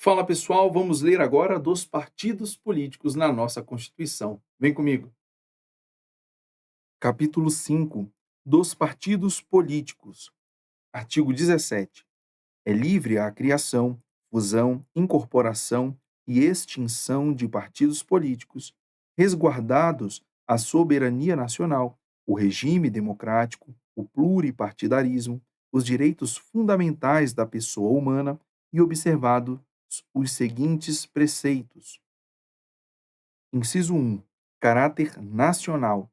Fala pessoal, vamos ler agora dos partidos políticos na nossa Constituição. Vem comigo. Capítulo 5 dos partidos políticos. Artigo 17. É livre a criação, fusão, incorporação e extinção de partidos políticos, resguardados a soberania nacional, o regime democrático, o pluripartidarismo, os direitos fundamentais da pessoa humana e observados os seguintes preceitos. Inciso 1. Caráter nacional.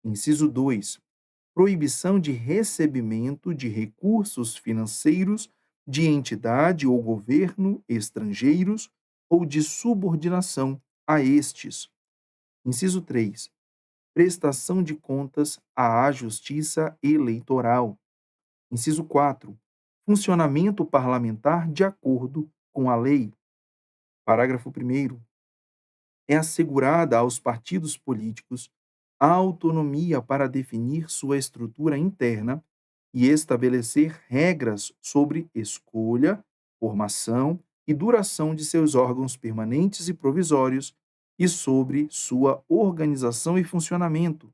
Inciso 2. Proibição de recebimento de recursos financeiros de entidade ou governo estrangeiros ou de subordinação a estes. Inciso 3. Prestação de contas à Justiça Eleitoral. Inciso 4. Funcionamento parlamentar de acordo com a lei. Parágrafo 1º. É assegurada aos partidos políticos a autonomia para definir sua estrutura interna e estabelecer regras sobre escolha, formação e duração de seus órgãos permanentes e provisórios e sobre sua organização e funcionamento,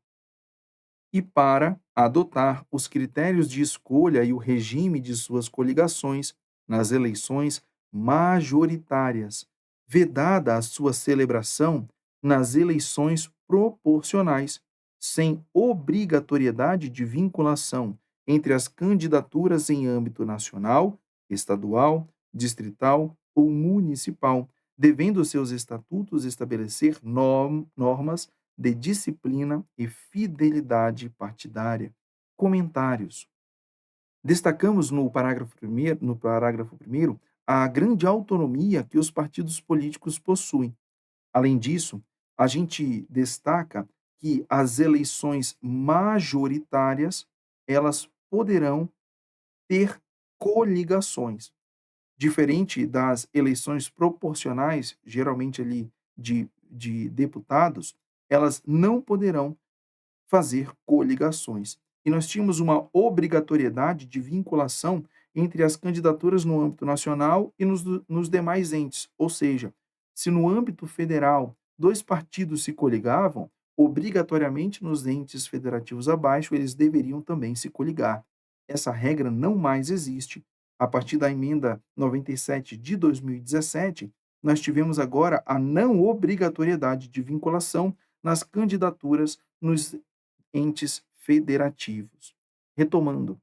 e para adotar os critérios de escolha e o regime de suas coligações nas eleições majoritárias, vedada a sua celebração nas eleições proporcionais, sem obrigatoriedade de vinculação entre as candidaturas em âmbito nacional, estadual, distrital ou municipal, devendo seus estatutos estabelecer normas de disciplina e fidelidade partidária. Comentários. Destacamos no parágrafo primeiro a grande autonomia que os partidos políticos possuem. Além disso, a gente destaca que as eleições majoritárias, elas poderão ter coligações, diferente das eleições proporcionais, geralmente ali de deputados, elas não poderão fazer coligações. E nós tínhamos uma obrigatoriedade de vinculação entre as candidaturas no âmbito nacional e nos demais entes. Ou seja, se no âmbito federal dois partidos se coligavam, obrigatoriamente nos entes federativos abaixo eles deveriam também se coligar. Essa regra não mais existe. A partir da emenda 97 de 2017, nós tivemos agora a não obrigatoriedade de vinculação nas candidaturas nos entes federativos. Retomando,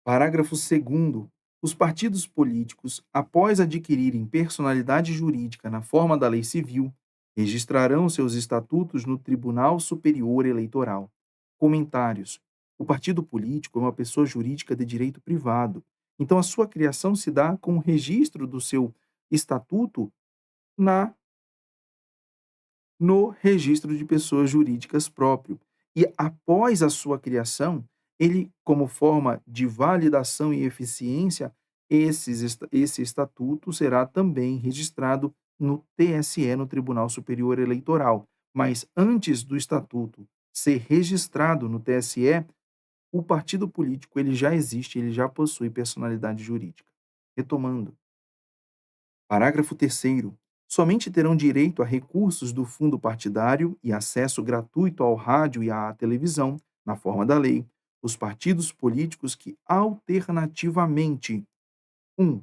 parágrafo 2º. Os partidos políticos, após adquirirem personalidade jurídica na forma da lei civil, registrarão seus estatutos no Tribunal Superior Eleitoral. Comentários. O partido político é uma pessoa jurídica de direito privado. Então, a sua criação se dá com o registro do seu estatuto na no registro de pessoas jurídicas próprio. E após a sua criação, ele, como forma de validação e eficiência, esse estatuto será também registrado no TSE, no Tribunal Superior Eleitoral. Mas antes do estatuto ser registrado no TSE, o partido político ele já existe, ele já possui personalidade jurídica. Retomando, parágrafo 3º. Somente terão direito a recursos do fundo partidário e acesso gratuito ao rádio e à televisão, na forma da lei, os partidos políticos que alternativamente: 1.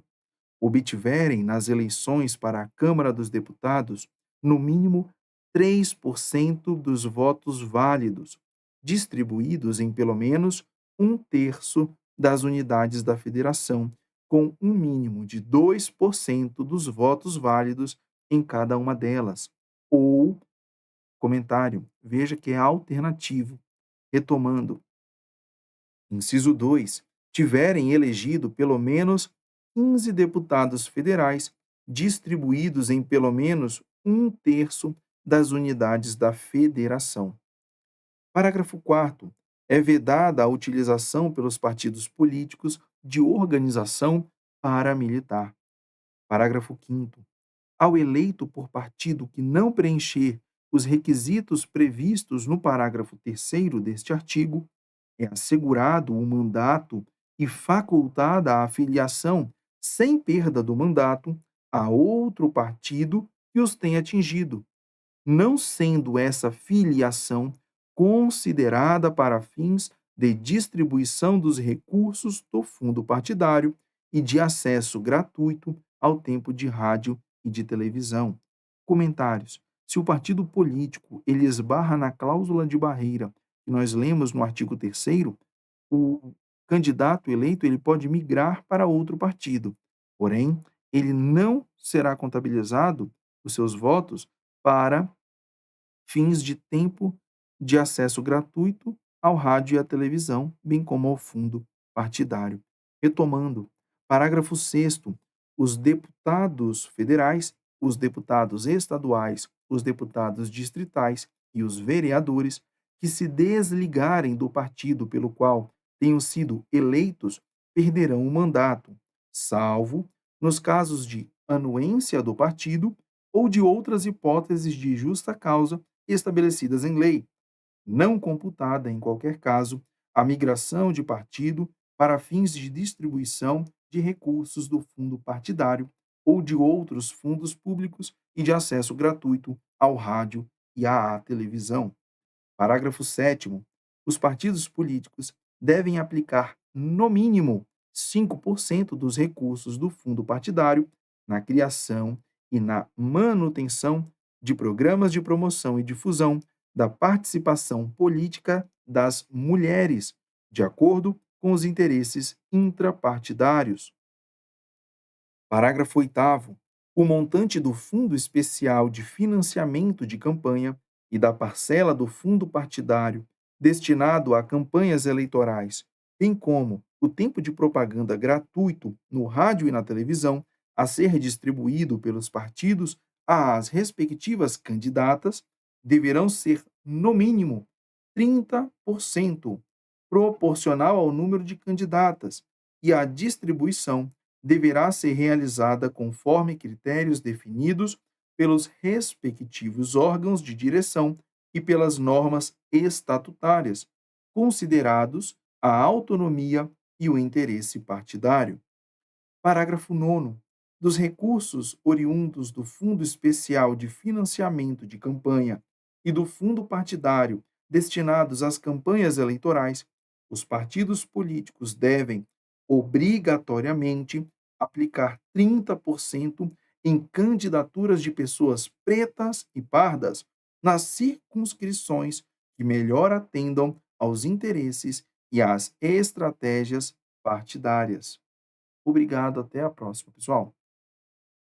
Obtiverem nas eleições para a Câmara dos Deputados no mínimo 3% dos votos válidos, distribuídos em pelo menos um terço das unidades da federação, com um mínimo de 2% dos votos válidos em cada uma delas. Ou, comentário, veja que é alternativo. Retomando, inciso 2, tiverem elegido pelo menos 15 deputados federais, distribuídos em pelo menos um terço das unidades da federação. Parágrafo 4º. É vedada a utilização pelos partidos políticos de organização paramilitar. Parágrafo 5º. Ao eleito por partido que não preencher os requisitos previstos no parágrafo 3º deste artigo, é assegurado o mandato e facultada a filiação, sem perda do mandato, a outro partido que os tenha atingido, não sendo essa filiação considerada para fins de distribuição dos recursos do fundo partidário e de acesso gratuito ao tempo de rádio e de televisão. Comentários. Se o partido político ele esbarra na cláusula de barreira que nós lemos no artigo 3º, o candidato eleito ele pode migrar para outro partido. Porém, ele não será contabilizado os seus votos para fins de tempo de acesso gratuito ao rádio e à televisão, bem como ao fundo partidário. Retomando, parágrafo 6º, os deputados federais, os deputados estaduais, os deputados distritais e os vereadores que se desligarem do partido pelo qual tenham sido eleitos perderão o mandato, salvo nos casos de anuência do partido ou de outras hipóteses de justa causa estabelecidas em lei, não computada, em qualquer caso, a migração de partido para fins de distribuição de recursos do fundo partidário ou de outros fundos públicos e de acesso gratuito ao rádio e à televisão. Parágrafo 7º. Os partidos políticos devem aplicar, no mínimo, 5% dos recursos do fundo partidário na criação e na manutenção de programas de promoção e difusão da participação política das mulheres, de acordo com os interesses intrapartidários. Parágrafo 8º. O montante do Fundo Especial de Financiamento de Campanha e da parcela do fundo partidário destinado a campanhas eleitorais, bem como o tempo de propaganda gratuito no rádio e na televisão a ser distribuído pelos partidos às respectivas candidatas, deverão ser, no mínimo, 30%, proporcional ao número de candidatas, e a distribuição deverá ser realizada conforme critérios definidos pelos respectivos órgãos de direção e pelas normas estatutárias, considerados a autonomia e o interesse partidário. Parágrafo 9º. Dos recursos oriundos do Fundo Especial de Financiamento de Campanha e do Fundo Partidário destinados às campanhas eleitorais, os partidos políticos devem, obrigatoriamente, aplicar 30% em candidaturas de pessoas pretas e pardas nas circunscrições que melhor atendam aos interesses e às estratégias partidárias. Obrigado, até a próxima, pessoal.